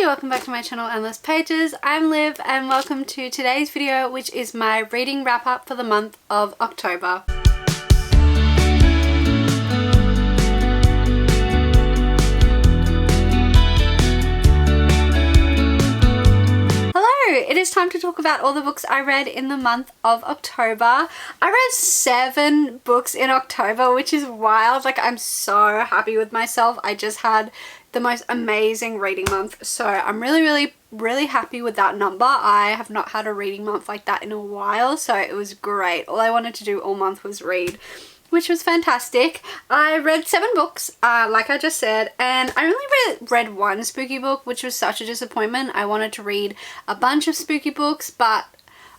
welcome back to my channel Endless Pages. I'm Liv and welcome to today's video, which is my reading wrap up for the month of October. It is time to talk about all the books I read in the month of October. I read 7 books in October, which is wild. Like, I'm so happy with myself. I just had the most amazing reading month, so I'm really happy with that number. I have not had a reading month like that in a while, so it was great. All I wanted to do all month was read, which was fantastic. I read 7 books, like I just said, and I only read one spooky book, which was such a disappointment. I wanted to read a bunch of spooky books, but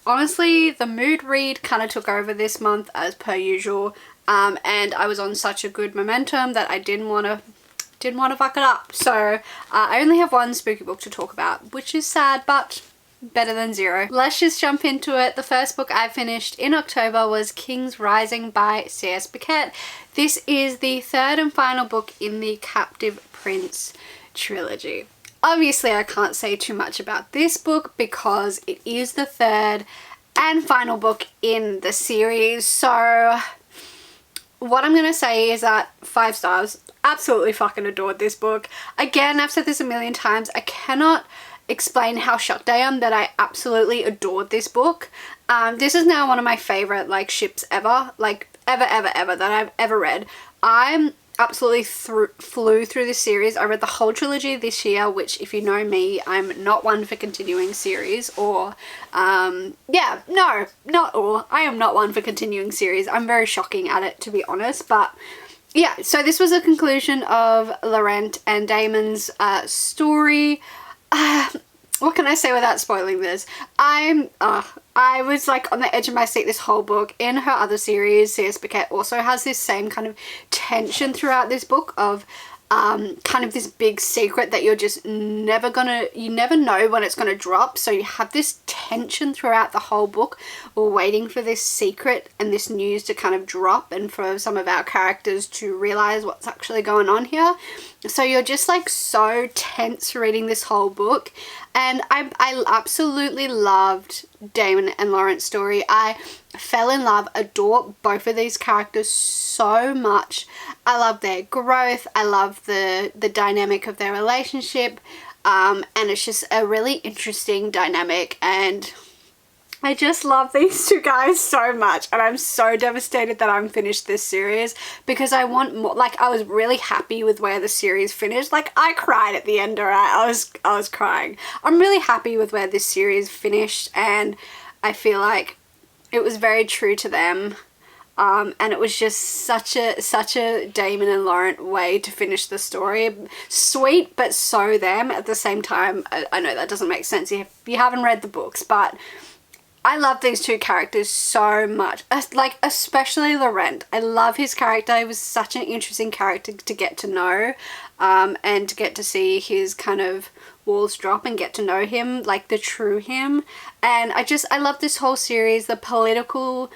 honestly, the mood read kind of took over this month as per usual, and I was on such a good momentum that I didn't want to fuck it up. So I only have one spooky book to talk about, which is sad, but better than 0. Let's just jump into it. The first book I finished in October was King's Rising by C.S. Beckett. This is the 3rd and final book in the Captive Prince trilogy. Obviously, I can't say too much about this book because it is the 3rd and final book in the series. So what I'm gonna say is that 5 stars. Absolutely fucking adored this book. Again, I've said this a million times. I cannot explain how shocked I am that I absolutely adored this book. This is now one of my favorite like ships ever, like ever that I've ever read. I'm absolutely flew through this series. I read the whole trilogy this year, which, if you know me, I'm not one for continuing series, or yeah, no, not all. I am not one for continuing series. I'm very shocking at it, to be honest, but yeah. So this was a conclusion of Laurent and Damon's story. What can I say without spoiling this? I was like on the edge of my seat this whole book. In her other series, C.S. Beckett also has this same kind of tension throughout this book of kind of this big secret that you're just you never know when it's gonna drop. So you have this tension throughout the whole book. We're waiting for this secret and this news to kind of drop, and for some of our characters to realize what's actually going on here. So you're just like so tense reading this whole book. And I absolutely loved Damon and Laurent's story. I fell in love, adore both of these characters so much. I love their growth. I love the dynamic of their relationship. And it's just a really interesting dynamic, and I just love these 2 guys so much, and I'm so devastated that I'm finished this series because I want more. Like, I was really happy with where the series finished. Like, I cried at the end, alright? I was crying. I'm really happy with where this series finished, and I feel like it was very true to them. And it was just such a Damon and Laurent way to finish the story. Sweet, but so them at the same time. I know that doesn't make sense if you haven't read the books, but I love these 2 characters so much. Like, especially Laurent. I love his character. He was such an interesting character to get to know, and to get to see his kind of walls drop and get to know him, like the true him. And I love this whole series. The political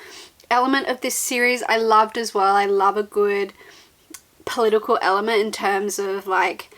element of this series I loved as well. I love a good political element in terms of like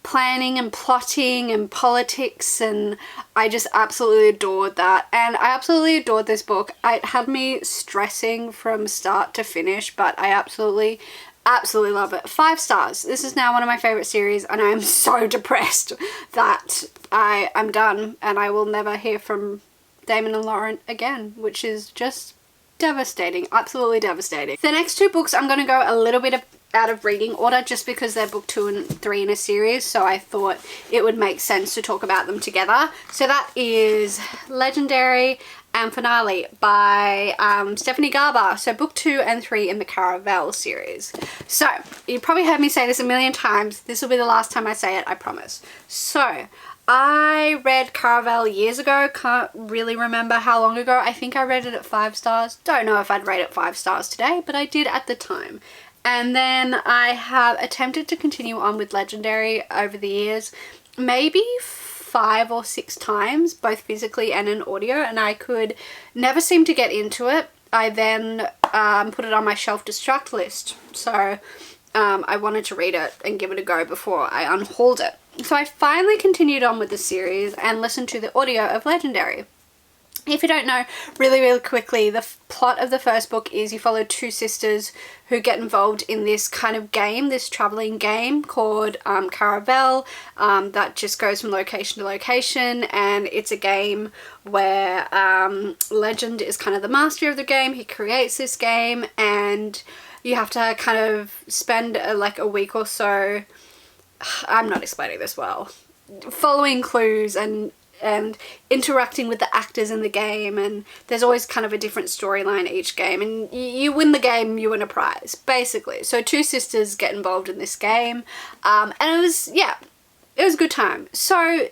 planning and plotting and politics, and I just absolutely adored that. And I absolutely adored this book. It had me stressing from start to finish, but I absolutely love it. 5 stars. This is now one of my favorite series, and I am so depressed that I'm done and I will never hear from Damon and Laurent again, which is just devastating. Absolutely devastating. The next 2 books I'm going to go a little bit out of reading order just because they're book 2 and 3 in a series, so I thought it would make sense to talk about them together. So that is Legendary and Finale by Stephanie Garber. So book 2 and 3 in the Caravel series. So you probably heard me say this a million times. This will be the last time I say it, I promise. So I read Caravel years ago. Can't really remember how long ago. I think I read it at 5 stars. Don't know if I'd rate it 5 stars today, but I did at the time. And then I have attempted to continue on with Legendary over the years, maybe 5 or 6 times, both physically and in audio, and I could never seem to get into it. I then put it on my shelf destruct list. So I wanted to read it and give it a go before I unhauled it. So I finally continued on with the series and listened to the audio of Legendary. If you don't know, really quickly, the plot of the first book is you follow two sisters who get involved in this kind of game, this traveling game called Caravel, that just goes from location to location, and it's a game where Legend is kind of the master of the game. He creates this game, and you have to kind of spend like a week or so, I'm not explaining this well, following clues and interacting with the actors in the game, and there's always kind of a different storyline each game, and you win the game, you win a prize, basically. So two sisters get involved in this game, and it was a good time. So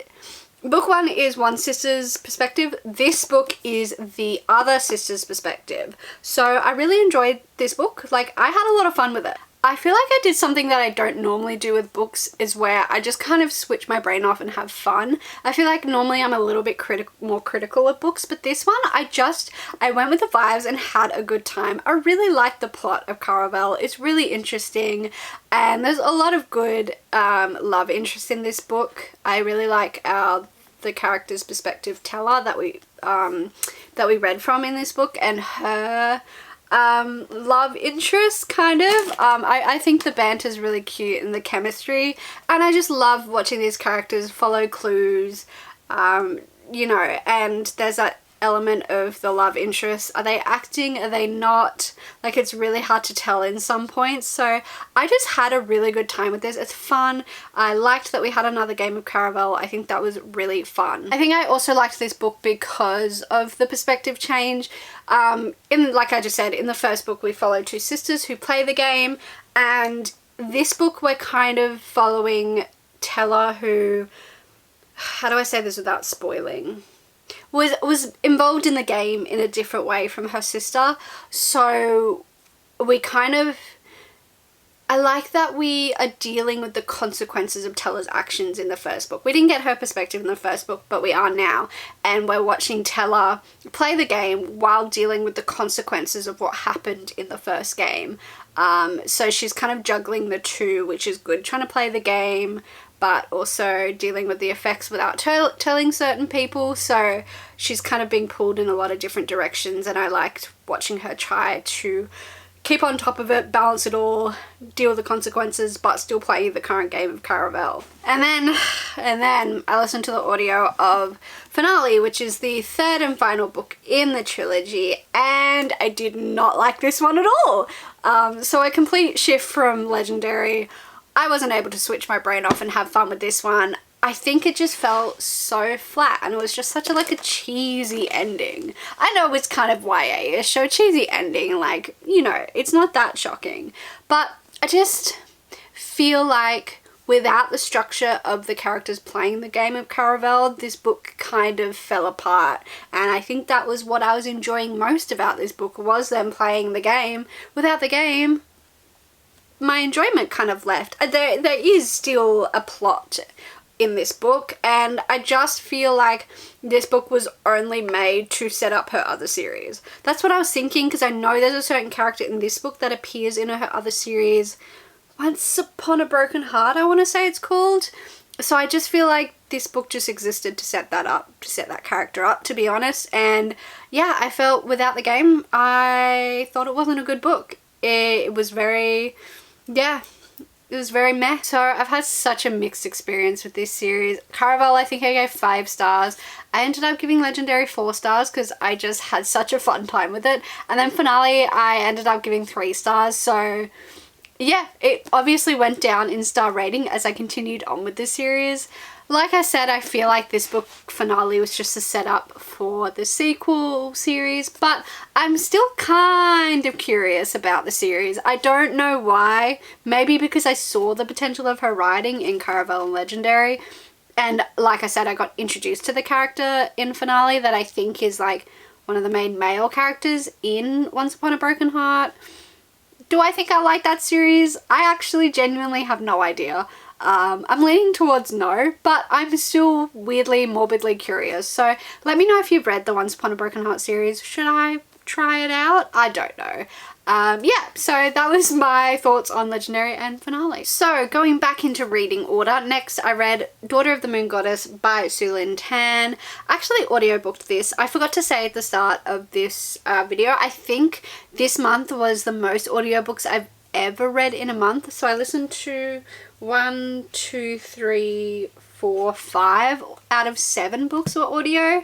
book one is one sister's perspective. This book is the other sister's perspective. So I really enjoyed this book. Like, I had a lot of fun with it. I feel like I did something that I don't normally do with books, is where I just kind of switch my brain off and have fun. I feel like normally I'm a little bit more critical of books, but this one I went with the vibes and had a good time. I really liked the plot of Caravel. It's really interesting, and there's a lot of good love interest in this book. I really like the character's perspective, Tella, that we read from in this book, and her love interest, kind of. I think the banter's really cute and the chemistry, and I just love watching these characters follow clues, you know, and there's that element of the love interest. Are they acting? Are they not? Like, it's really hard to tell in some points. So I just had a really good time with this. It's fun. I liked that we had another game of Caravel. I think that was really fun. I think I also liked this book because of the perspective change. Like I just said, in the first book we follow two sisters who play the game, and this book we're kind of following Tella, who, how do I say this without spoiling, was involved in the game in a different way from her sister. So we kind of, I like that we are dealing with the consequences of Tella's actions in the first book. We didn't get her perspective in the first book, but we are now. And we're watching Tella play the game while dealing with the consequences of what happened in the first game. So she's kind of juggling the two, which is good, trying to play the game, but also dealing with the effects without telling certain people. So she's kind of being pulled in a lot of different directions, and I liked watching her try to keep on top of it, balance it all, deal with the consequences, but still play the current game of Caravel. And then I listened to the audio of Finale, which is the third and final book in the trilogy, and I did not like this one at all. So a complete shift from Legendary. I wasn't able to switch my brain off and have fun with this one. I think it just felt so flat, and it was just such a cheesy ending. I know it's kind of YA-ish, so a cheesy ending, like, you know, it's not that shocking. But I just feel like without the structure of the characters playing the game of Caravel, this book kind of fell apart. And I think that was what I was enjoying most about this book, was them playing the game. Without the game, my enjoyment kind of left. There is still a plot in this book, and I just feel like this book was only made to set up her other series. That's what I was thinking, because I know there's a certain character in this book that appears in her other series, Once Upon a Broken Heart, I want to say it's called. So I just feel like this book just existed to set that up, to set that character up, to be honest. And yeah, I felt without the game, I thought it wasn't a good book. It was very, yeah, it was very meh. So I've had such a mixed experience with this series. Caravel, I think I gave 5 stars. I ended up giving Legendary 4 stars because I just had such a fun time with it. And then Finale, I ended up giving 3 stars. So yeah, it obviously went down in star rating as I continued on with this series. Like I said, I feel like this book Finale was just a setup for the sequel series, but I'm still kind of curious about the series. I don't know why. Maybe because I saw the potential of her writing in Caravel and Legendary, and like I said, I got introduced to the character in Finale that I think is like one of the main male characters in Once Upon a Broken Heart. Do I think I like that series? I actually genuinely have no idea. I'm leaning towards no, but I'm still weirdly, morbidly curious. So let me know if you've read the Once Upon a Broken Heart series. Should I try it out? I don't know. Yeah, so that was my thoughts on Legendary and Finale. So going back into reading order, next I read Daughter of the Moon Goddess by Su Lin Tan. I actually audiobooked this. I forgot to say at the start of this video, I think this month was the most audiobooks I've ever read in a month. So I listened to 1, 2, 3, 4, 5 out of 7 books were audio.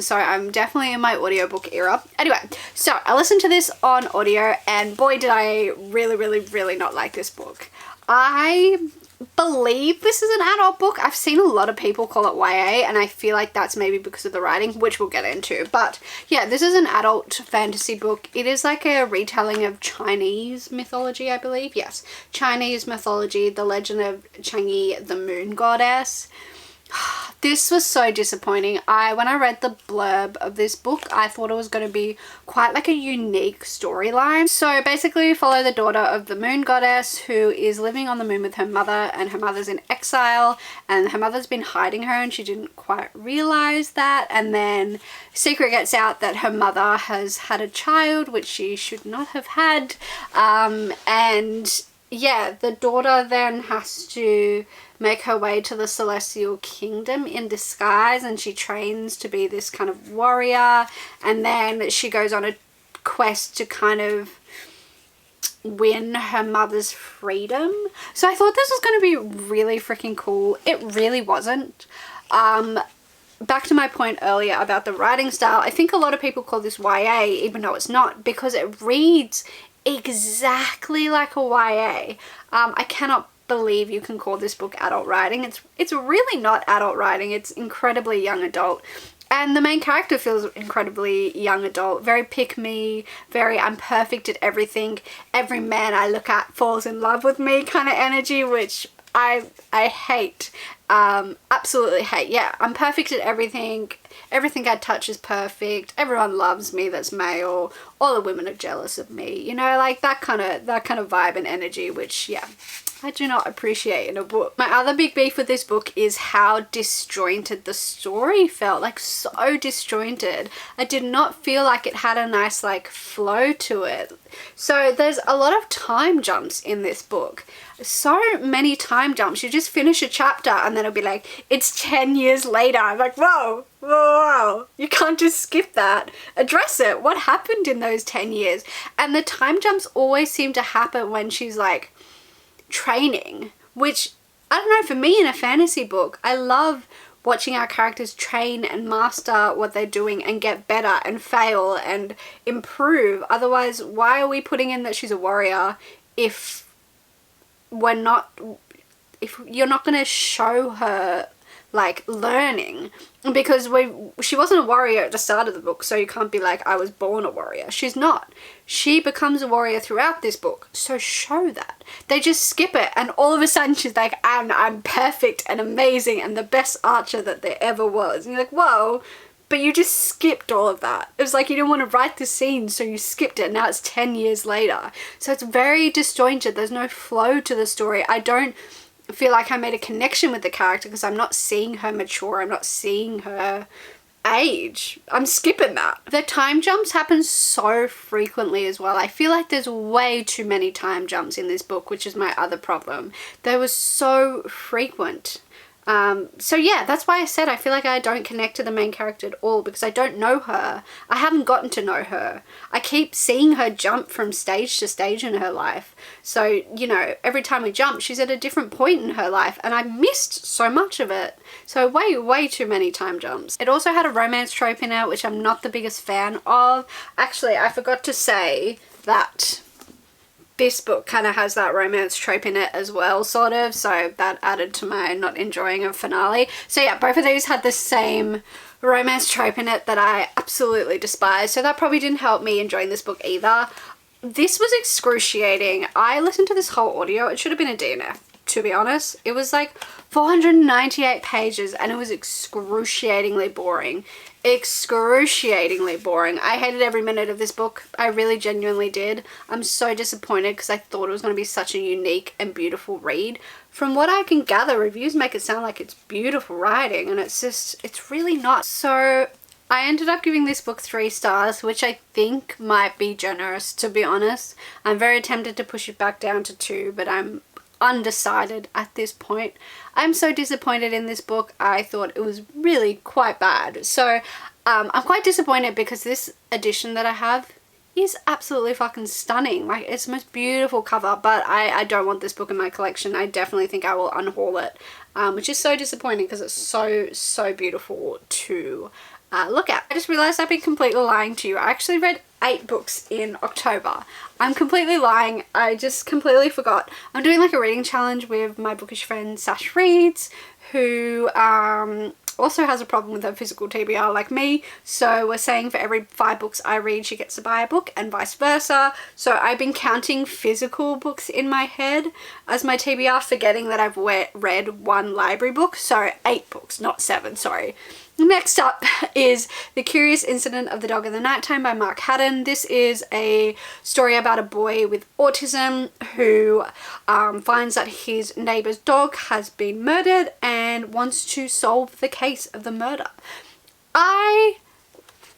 So I'm definitely in my audiobook era. Anyway, so I listened to this on audio and boy did I really not like this book. I believe this is an adult book. I've seen a lot of people call it YA and I feel like that's maybe because of the writing, which we'll get into. But yeah, this is an adult fantasy book. It is like a retelling of Chinese mythology, I believe. Yes, Chinese mythology, the legend of Chang'e, the moon goddess. This was so disappointing. When I read the blurb of this book, I thought it was going to be quite like a unique storyline. So basically we follow the daughter of the moon goddess who is living on the moon with her mother, and her mother's in exile and her mother's been hiding her and she didn't quite realize that, and then secret gets out that her mother has had a child which she should not have had, and yeah, the daughter then has to make her way to the celestial kingdom in disguise, and she trains to be this kind of warrior, and then she goes on a quest to kind of win her mother's freedom. So I thought this was going to be really freaking cool. It really wasn't. Back to my point earlier about the writing style, I think a lot of people call this YA even though it's not, because it reads exactly like a YA. I cannot believe you can call this book adult writing. It's really not adult writing. It's incredibly young adult, and the main character feels incredibly young adult, very pick me, very I'm perfect at everything, every man I look at falls in love with me kind of energy, which I hate. Absolutely hate. Yeah, I'm perfect at everything I touch is perfect, everyone loves me that's male, all the women are jealous of me, you know, like that kind of vibe and energy, which yeah, I do not appreciate in a book. My other big beef with this book is how disjointed the story felt, like so disjointed. I did not feel like it had a nice like flow to it. So there's a lot of time jumps in this book. So many time jumps. You just finish a chapter and then it'll be like, it's 10 years later. I'm like, whoa, whoa, whoa. You can't just skip that. Address it. What happened in those 10 years? And the time jumps always seem to happen when she's like training, which I don't know, for me in a fantasy book, I love watching our characters train and master what they're doing and get better and fail and improve. Otherwise, why are we putting in that she's a warrior if you're not going to show her like learning? Because she wasn't a warrior at the start of the book, so you can't be like, I was born a warrior. She's not. She becomes a warrior throughout this book, so show that. They just skip it and all of a sudden she's like, I'm perfect and amazing and the best archer that there ever was. And you're like, whoa, but you just skipped all of that. It was like you didn't want to write the scene, so you skipped it. Now it's 10 years later. So it's very disjointed. There's no flow to the story. I don't feel like I made a connection with the character because I'm not seeing her mature. I'm not seeing her age. I'm skipping that. The time jumps happen so frequently as well. I feel like there's way too many time jumps in this book, which is my other problem. They were so frequent. So yeah, that's why I said I feel like I don't connect to the main character at all, because I don't know her. I haven't gotten to know her. I keep seeing her jump from stage to stage in her life. So, you know, every time we jump, she's at a different point in her life and I missed so much of it. So way too many time jumps. It also had a romance trope in it, which I'm not the biggest fan of. Actually, I forgot to say that this book kind of has that romance trope in it as well, sort of, so that added to my not enjoying of Finale. So yeah, both of these had the same romance trope in it that I absolutely despise, so that probably didn't help me enjoying this book either. This was excruciating. I listened to this whole audio. It should have been a DNF, to be honest. It was like 498 pages and it was excruciatingly boring. Excruciatingly boring. I hated every minute of this book. I really genuinely did. I'm so disappointed because I thought it was going to be such a unique and beautiful read. From what I can gather, reviews make it sound like it's beautiful writing and it's just, it's really not. So I ended up giving this book 3 stars, which I think might be generous, to be honest. I'm very tempted to push it back down to 2, but I'm undecided at this point. I'm so disappointed in this book. I thought it was really quite bad. So I'm quite disappointed because this edition that I have is absolutely fucking stunning. Like, it's the most beautiful cover, but I don't want this book in my collection. I definitely think I will unhaul it, which is so disappointing because it's so beautiful to look at. I just realized I've been completely lying to you. I actually read 8 books in October. I'm completely lying. I just completely forgot. I'm doing like a reading challenge with my bookish friend Sash Reads, who also has a problem with her physical TBR like me. So we're saying for every 5 books I read, she gets to buy a book, and vice versa. So I've been counting physical books in my head as my TBR, forgetting that I've read 1 library book. So 8 books, not 7, sorry. Next up is The Curious Incident of the Dog in the Nighttime by Mark Haddon. This is a story about a boy with autism who finds that his neighbour's dog has been murdered and wants to solve the case of the murder. I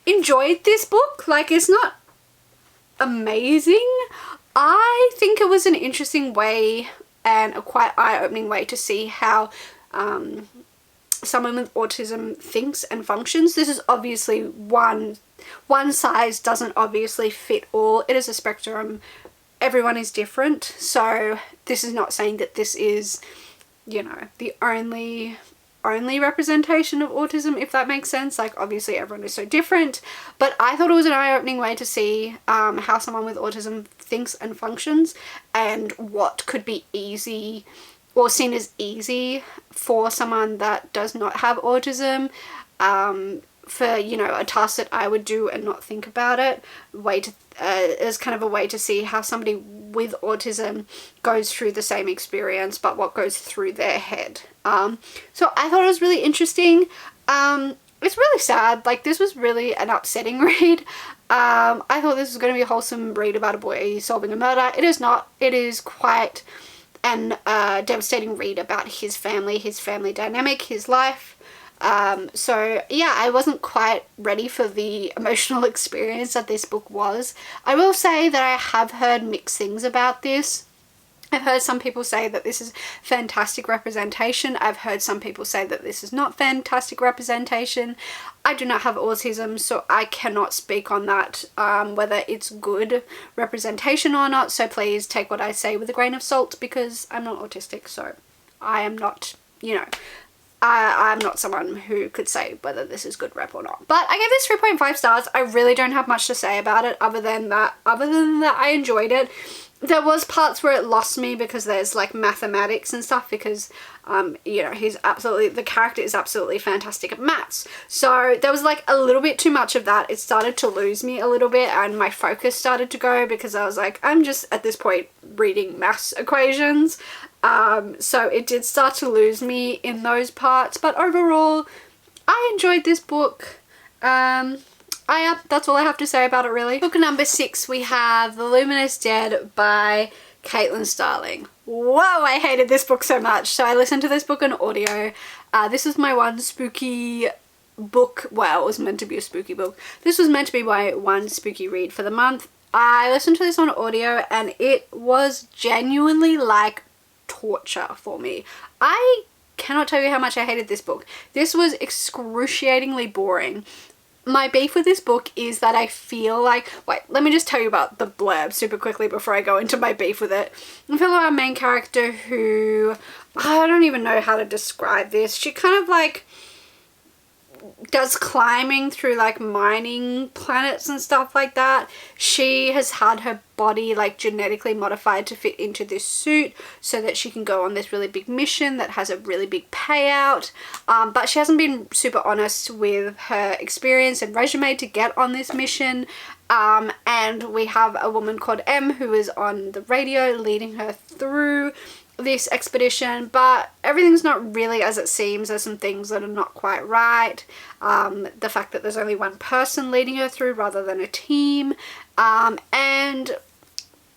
enjoyed this book. Like, it's not amazing. I think it was an interesting way and a quite eye-opening way to see how someone with autism thinks and functions. This is obviously one size doesn't obviously fit all. It is a spectrum. Everyone is different. So this is not saying that this is, you know, the only representation of autism, if that makes sense. Like, obviously everyone is so different, but I thought it was an eye-opening way to see how someone with autism thinks and functions, and what could be easy or seen as easy for someone that does not have autism, for, you know, a task that I would do and not think about it. As kind of a way to see how somebody with autism goes through the same experience, but what goes through their head. So I thought it was really interesting. It's really sad. Like, this was really an upsetting read. I thought this was going to be a wholesome read about a boy solving a murder. It is not. It is quite an devastating read about his family dynamic, his life. So yeah, I wasn't quite ready for the emotional experience that this book was. I will say that I have heard mixed things about this. I've heard some people say that this is fantastic representation. I've heard some people say that this is not fantastic representation. I do not have autism, so I cannot speak on that, whether it's good representation or not. So please take what I say with a grain of salt, because I'm not autistic, so I am not, you know, I'm not someone who could say whether this is good rep or not. But I gave this 3.5 stars. I really don't have much to say about it other than that I enjoyed it. There was parts where it lost me because there's like mathematics and stuff, because you know, the character is absolutely fantastic at maths. So there was like a little bit too much of that. It started to lose me a little bit, and my focus started to go, because I was like, I'm just at this point reading maths equations. So it did start to lose me in those parts, but overall I enjoyed this book. That's all I have to say about it, really. Book number 6, we have The Luminous Dead by Caitlin Starling. Whoa, I hated this book so much. So I listened to this book on audio. This is my one spooky book. Well, it was meant to be a spooky book. This was meant to be my one spooky read for the month. I listened to this on audio, and it was genuinely like torture for me. I cannot tell you how much I hated this book. This was excruciatingly boring. My beef with this book is that I feel like, wait, let me just tell you about the blurb super quickly before I go into my beef with it. I feel like our main character, who, I don't even know how to describe this. She kind of like does climbing through like mining planets and stuff like that. She has had her body like genetically modified to fit into this suit so that she can go on this really big mission that has a really big payout, but she hasn't been super honest with her experience and resume to get on this mission. And we have a woman called M who is on the radio leading her through this expedition, but everything's not really as it seems. There's some things that are not quite right. The fact that there's only one person leading her through rather than a team, and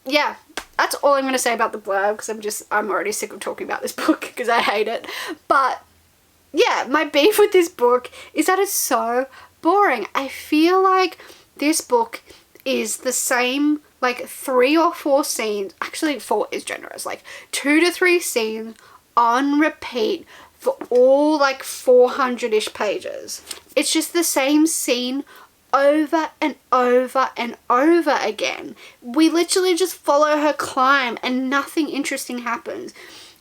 yeah, that's all I'm going to say about the blurb, because I'm already sick of talking about this book because I hate it. But yeah, my beef with this book is that it's so boring. I feel like this book is the same, like 3 or 4 scenes, actually 4 is generous, like 2 to 3 scenes on repeat for all like 400-ish pages. It's just the same scene over and over and over again. We literally just follow her climb and nothing interesting happens.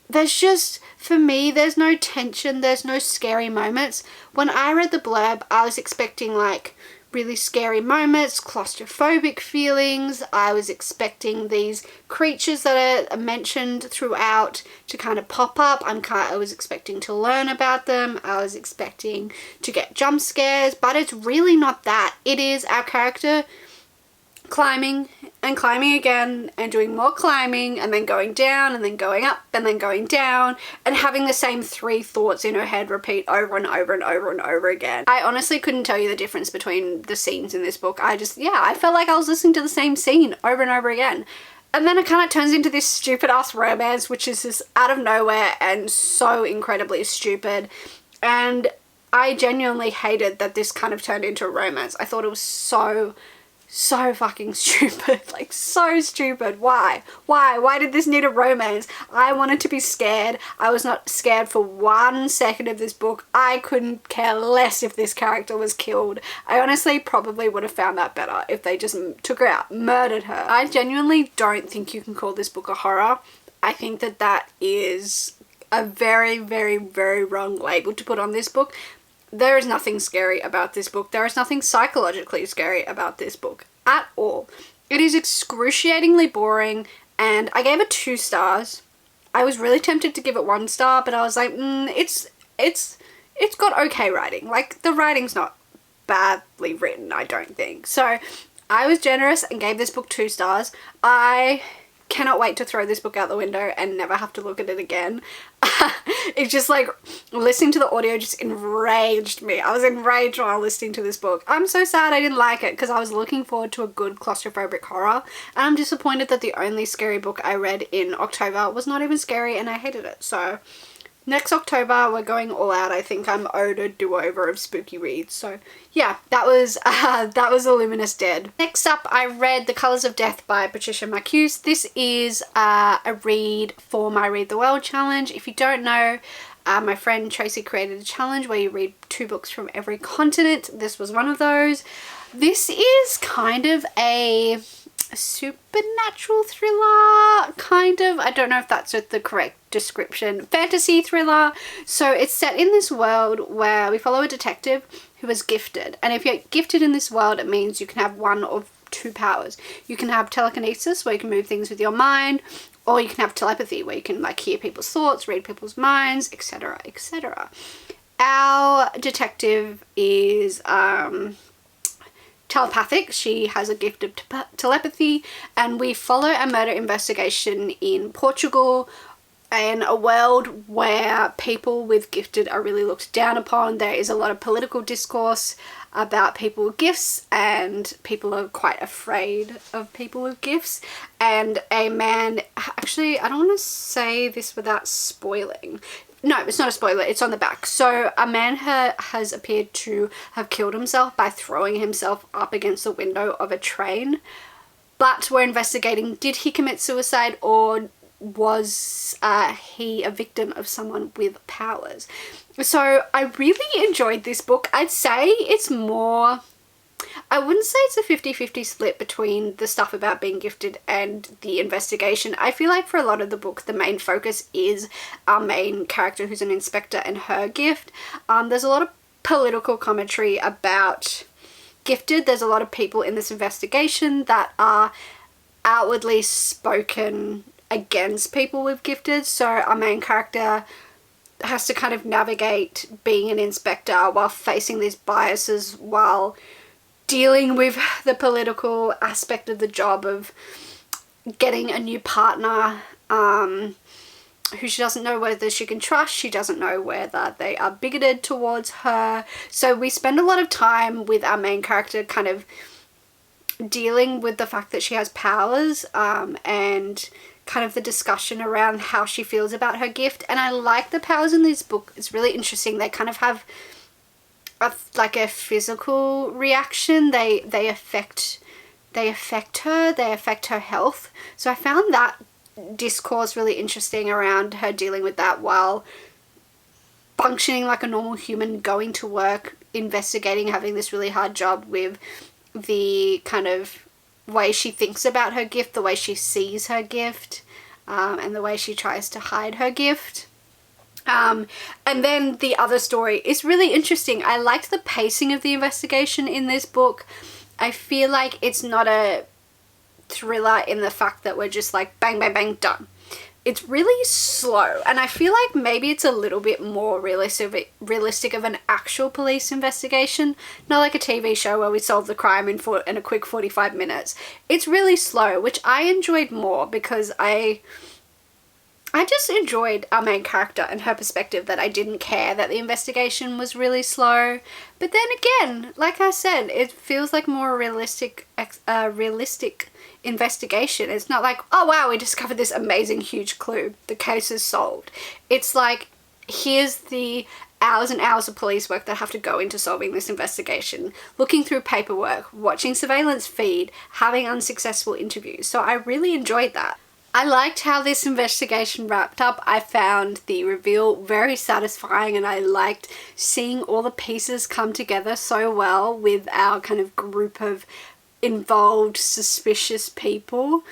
There's just, for me, there's no tension, there's no scary moments. When I read the blurb, I was expecting like really scary moments, claustrophobic feelings. I was expecting these creatures that are mentioned throughout to kind of pop up. I was expecting to learn about them. I was expecting to get jump scares, but it's really not that. It is our character climbing and climbing again and doing more climbing and then going down and then going up and then going down and having the same 3 thoughts in her head repeat over and over and over and over again. I honestly couldn't tell you the difference between the scenes in this book. I felt like I was listening to the same scene over and over again. And then it kind of turns into this stupid ass romance, which is just out of nowhere and so incredibly stupid. And I genuinely hated that this kind of turned into a romance. I thought it was so fucking stupid. Like, so stupid. Why did this need a romance? I wanted to be scared. I was not scared for 1 second of this book. I couldn't care less if this character was killed. I honestly probably would have found that better if they just took her out, murdered her. I genuinely don't think you can call this book a horror. I think that that is a very, very, very wrong label to put on this book. There is nothing scary about this book. There is nothing psychologically scary about this book at all. It is excruciatingly boring, and I gave it 2 stars. I was really tempted to give it 1 star, but I was like, it's got okay writing. Like, the writing's not badly written, I don't think. So I was generous and gave this book 2 stars. I cannot wait to throw this book out the window and never have to look at it again. It's just like, listening to the audio just enraged me. I was enraged while listening to this book. I'm so sad I didn't like it because I was looking forward to a good claustrophobic horror, and I'm disappointed that the only scary book I read in October was not even scary and I hated it. So next October we're going all out. I think I'm owed a do-over of spooky reads. So yeah, that was A Luminous Dead. Next up, I read The Colours of Death by Patricia Marcuse. This is a read for my Read the World challenge. If you don't know, my friend Tracy created a challenge where you read 2 books from every continent. This was one of those. This is kind of a supernatural thriller, kind of. I don't know if that's the correct description. Fantasy thriller. So it's set in this world where we follow a detective who is gifted. And if you're gifted in this world, it means you can have 1 of 2 powers. You can have telekinesis, where you can move things with your mind, or you can have telepathy, where you can like hear people's thoughts, read people's minds, etc., etc. Our detective is telepathic. She has a gift of telepathy, and we follow a murder investigation in Portugal, in a world where people with gifted are really looked down upon. There is a lot of political discourse about people with gifts, and people are quite afraid of people with gifts. And a man, actually, I don't want to say this without spoiling. No, it's not a spoiler, it's on the back. So a man has appeared to have killed himself by throwing himself up against the window of a train. But we're investigating, did he commit suicide, or was he a victim of someone with powers? So I really enjoyed this book. I'd say it's more, I wouldn't say it's a 50-50 split between the stuff about being gifted and the investigation. I feel like for a lot of the book, the main focus is our main character, who's an inspector, and her gift. There's a lot of political commentary about gifted. There's a lot of people in this investigation that are outwardly spoken against people with gifted. So our main character has to kind of navigate being an inspector while facing these biases, while dealing with the political aspect of the job of getting a new partner who she doesn't know whether she can trust. She doesn't know whether they are bigoted towards her. So we spend a lot of time with our main character kind of dealing with the fact that she has powers, and kind of the discussion around how she feels about her gift. And I like the powers in this book. It's really interesting. They kind of have like a physical reaction. They affect her, they affect her health. So I found that discourse really interesting around her dealing with that while functioning like a normal human, going to work, investigating, having this really hard job, with the kind of way she thinks about her gift, the way she sees her gift, and the way she tries to hide her gift. And then the other story is really interesting. I liked the pacing of the investigation in this book. I feel like it's not a thriller in the fact that we're just like bang, bang, bang, done. It's really slow, and I feel like maybe it's a little bit more realistic of an actual police investigation, not like a TV show where we solve the crime in a quick 45 minutes. It's really slow, which I enjoyed more because I just enjoyed our main character and her perspective, that I didn't care that the investigation was really slow. But then again, like I said, it feels like more realistic investigation. It's not like, oh wow, we discovered this amazing huge clue, the case is solved. It's like, here's the hours and hours of police work that have to go into solving this investigation, looking through paperwork, watching surveillance feed, having unsuccessful interviews. So I really enjoyed that. I liked how this investigation wrapped up. I found the reveal very satisfying, and I liked seeing all the pieces come together so well with our kind of group of involved, suspicious people.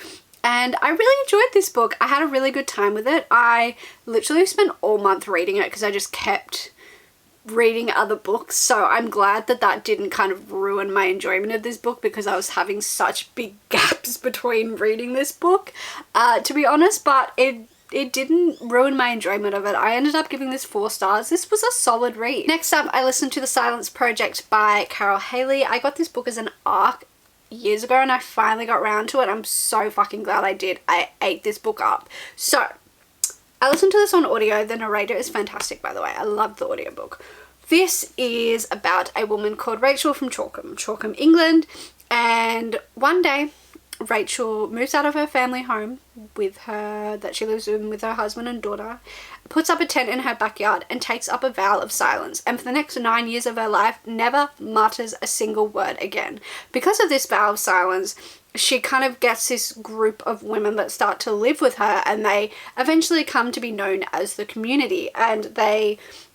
And I really enjoyed this book. I had a really good time with it. I literally spent all month reading it because I just kept reading other books, so I'm glad that that didn't kind of ruin my enjoyment of this book, because I was having such big gaps between reading this book, to be honest. But it didn't ruin my enjoyment of it. I ended up giving this 4 stars. This was a solid read. Next up, I listened to The Silence Project by Carol Haley. I got this book as an ARC years ago, and I finally got around to it. I'm so fucking glad I did. I ate this book up. So I listened to this on audio. The narrator is fantastic, by the way. I loved the audiobook. This is about a woman called Rachel from Chorlton, England. And one day, Rachel moves out of her family home that she lives in with her husband and daughter, puts up a tent in her backyard, and takes up a vow of silence. And for the next 9 years of her life, never mutters a single word again. Because of this vow of silence, she kind of gets this group of women that start to live with her, and they eventually come to be known as the community. And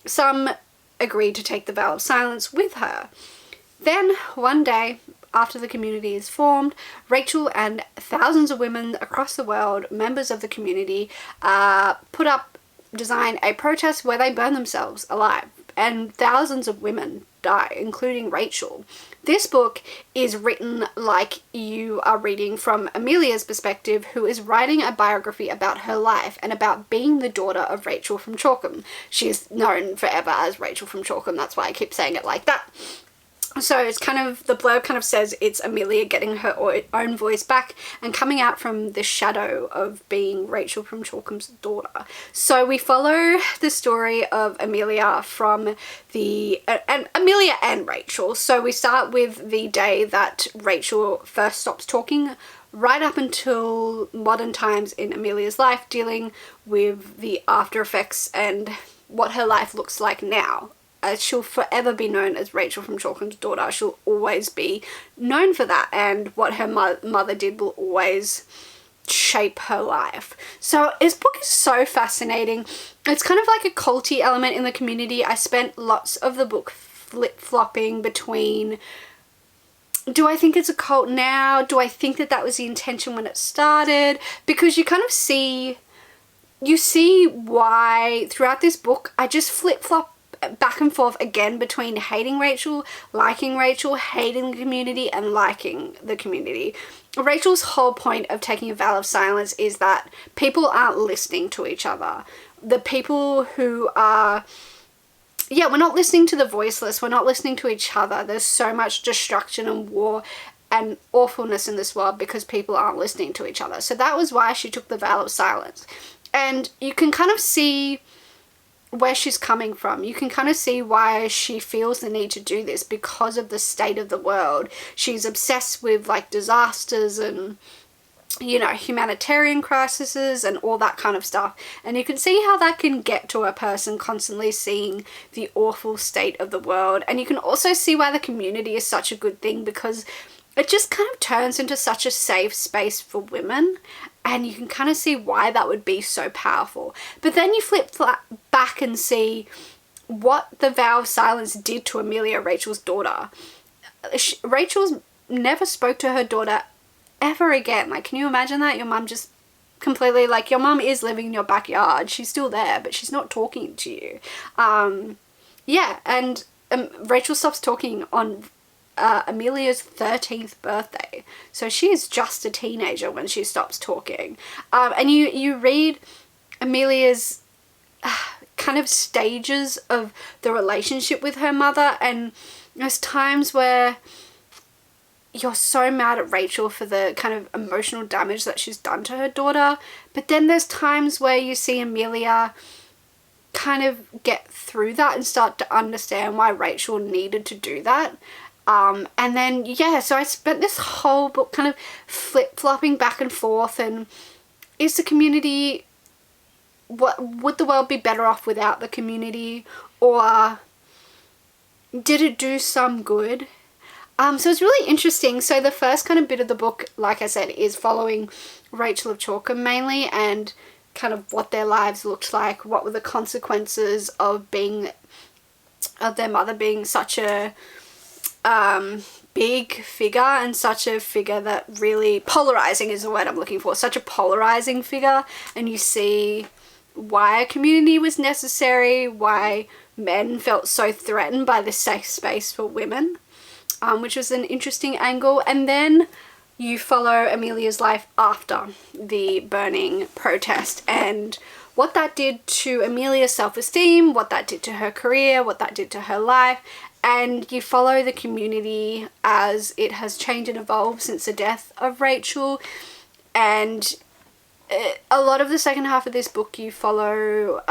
some agree to take the vow of silence with her. Then one day, after the community is formed, Rachel and thousands of women across the world, members of the community, design a protest where they burn themselves alive, and thousands of women die, including Rachel. This book is written like you are reading from Amelia's perspective, who is writing a biography about her life and about being the daughter of Rachel from Chorlton. She is known forever as Rachel from Chorlton. That's why I keep saying it like that. So it's kind of, the blurb kind of says it's Amelia getting her own voice back and coming out from the shadow of being Rachel from Chorlton's daughter. So we follow the story of Amelia from Amelia and Rachel. So we start with the day that Rachel first stops talking, right up until modern times in Amelia's life, dealing with the after effects and what her life looks like now. She'll forever be known as Rachel from Chorlton's daughter. She'll always be known for that, and what her mother did will always shape her life. So this book is so fascinating. It's kind of like a culty element in the community. I spent lots of the book flip-flopping between, do I think it's a cult now? Do I think that was the intention when it started? Because you kind of see why throughout this book I just flip-flop back and forth again between hating Rachel, liking Rachel, hating the community, and liking the community. Rachel's whole point of taking a vow of silence is that people aren't listening to each other. The people who are, we're not listening to the voiceless, we're not listening to each other. There's so much destruction and war and awfulness in this world because people aren't listening to each other. So that was why she took the vow of silence. And you can kind of see where she's coming from. You can kind of see why she feels the need to do this, because of the state of the world. She's obsessed with like disasters and you know, humanitarian crises and all that kind of stuff. And you can see how that can get to a person constantly seeing the awful state of the world. And you can also see why the community is such a good thing, because it just kind of turns into such a safe space for women, and you can kind of see why that would be so powerful. But then you flip back and see what the vow of silence did to Amelia, Rachel's daughter. Rachel never spoke to her daughter ever again. Like, can you imagine that? Your mum just completely, like, your mum is living in your backyard, she's still there, but she's not talking to you. Yeah, and Rachel stops talking on Amelia's 13th birthday, so she is just a teenager when she stops talking. And you read Amelia's kind of stages of the relationship with her mother, and there's times where you're so mad at Rachel for the kind of emotional damage that she's done to her daughter, but then there's times where you see Amelia kind of get through that and start to understand why Rachel needed to do that. And then, yeah, so I spent this whole book kind of flip-flopping back and forth, and is the community, what would the world be better off without the community, or did it do some good? So it's really interesting. So the first kind of bit of the book, like I said, is following Rachel of Chalkham mainly, and kind of what their lives looked like, what were the consequences of their mother being such a big figure, and such a figure that really, polarizing is the word I'm looking for, such a polarizing figure. And you see why a community was necessary, why men felt so threatened by this safe space for women. Which was an interesting angle. And then you follow Amelia's life after the burning protest, and what that did to Amelia's self-esteem, what that did to her career, what that did to her life. And you follow the community as it has changed and evolved since the death of Rachel. And a lot of the second half of this book, you follow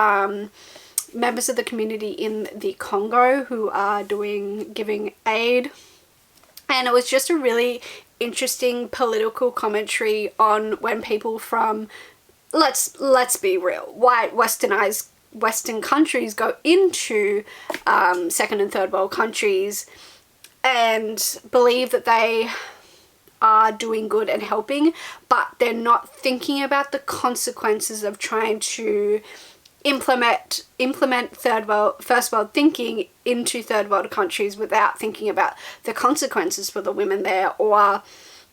members of the community in the Congo who are giving aid. And it was just a really interesting political commentary on when people from, let's be real, white Western countries go into second and third world countries and believe that they are doing good and helping, but they're not thinking about the consequences of trying to implement first world thinking into third world countries without thinking about the consequences for the women there, or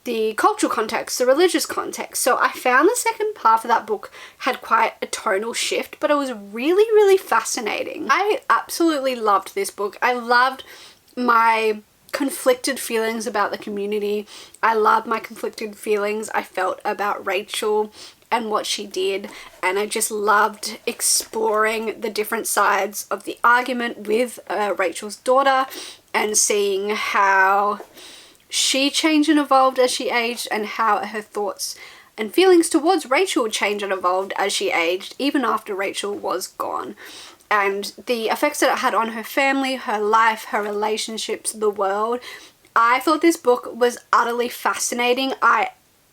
the cultural context, the religious context. So I found the second half of that book had quite a tonal shift, but it was really, really fascinating. I absolutely loved this book. I loved my conflicted feelings about the community. I loved my conflicted feelings I felt about Rachel and what she did, and I just loved exploring the different sides of the argument with Rachel's daughter, and seeing how she changed and evolved as she aged, and how her thoughts and feelings towards Rachel changed and evolved as she aged, even after Rachel was gone, and the effects that it had on her family, her life, her relationships, the world. I thought this book was utterly fascinating. I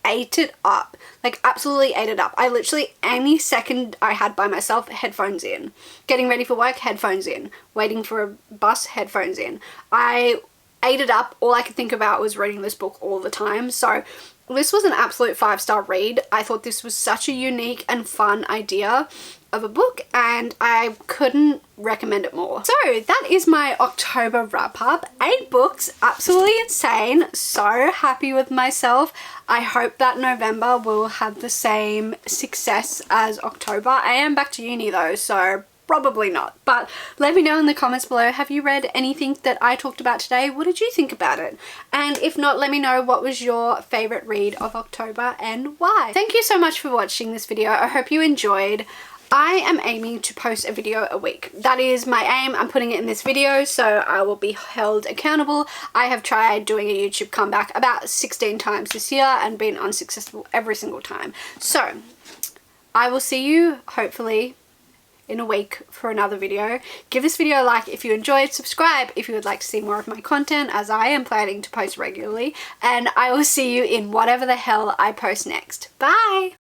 ate it up, like absolutely ate it up. I literally, any second I had by myself, headphones in, getting ready for work, headphones in, waiting for a bus, headphones in. I ate it up. All I could think about was reading this book all the time. So this was an absolute 5-star read. I thought this was such a unique and fun idea of a book, and I couldn't recommend it more. So that is my October wrap up. 8 books, absolutely insane. So happy with myself. I hope that November will have the same success as October. I am back to uni though, so probably not. But let me know in the comments below, have you read anything that I talked about today? What did you think about it? And if not, let me know what was your favorite read of October and why. Thank you so much for watching this video. I hope you enjoyed. I am aiming to post a video a week. That is my aim. I'm putting it in this video, so I will be held accountable. I have tried doing a YouTube comeback about 16 times this year and been unsuccessful every single time. So I will see you hopefully in a week for another video. Give this video a like if you enjoyed, subscribe if you would like to see more of my content, as I am planning to post regularly, and I will see you in whatever the hell I post next. Bye!